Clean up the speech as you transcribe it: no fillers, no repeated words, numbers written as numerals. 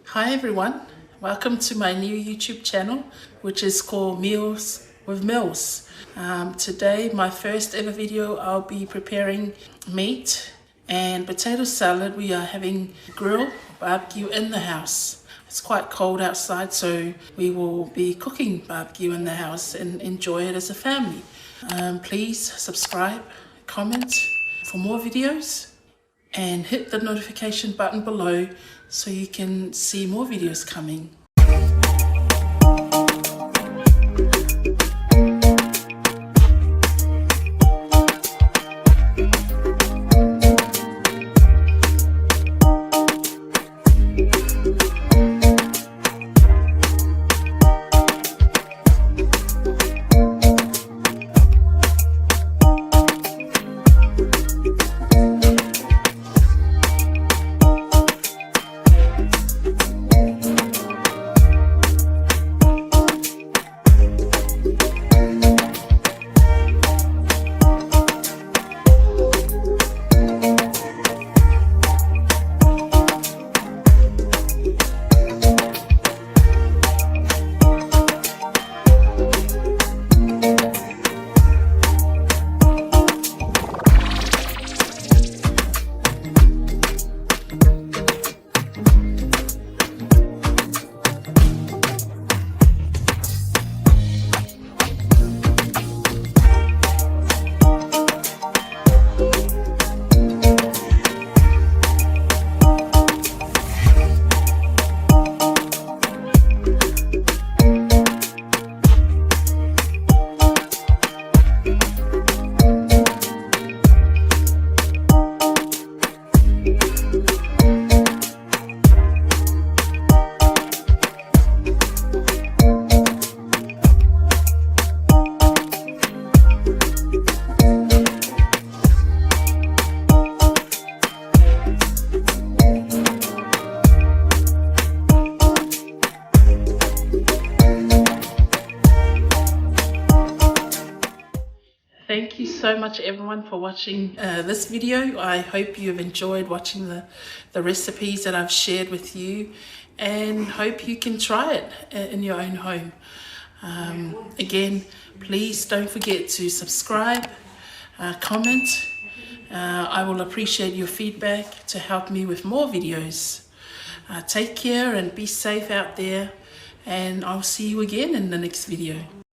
Hi everyone, welcome to my new YouTube channel, which is called Meals with Milz. Today, my first ever video, I'll be preparing meat and potato salad. We are having grill barbecue in the house. It's quite cold outside, so we will be cooking barbecue in the house and enjoy it as a family. Please subscribe, comment for more videos, and hit the notification button below so you can see more videos coming. Thank you so much everyone for watching this video. I hope you've enjoyed watching the recipes that I've shared with you, and hope you can try it in your own home. Again, please don't forget to subscribe, comment. I will appreciate your feedback to help me with more videos. Take care and be safe out there, and I'll see you again in the next video.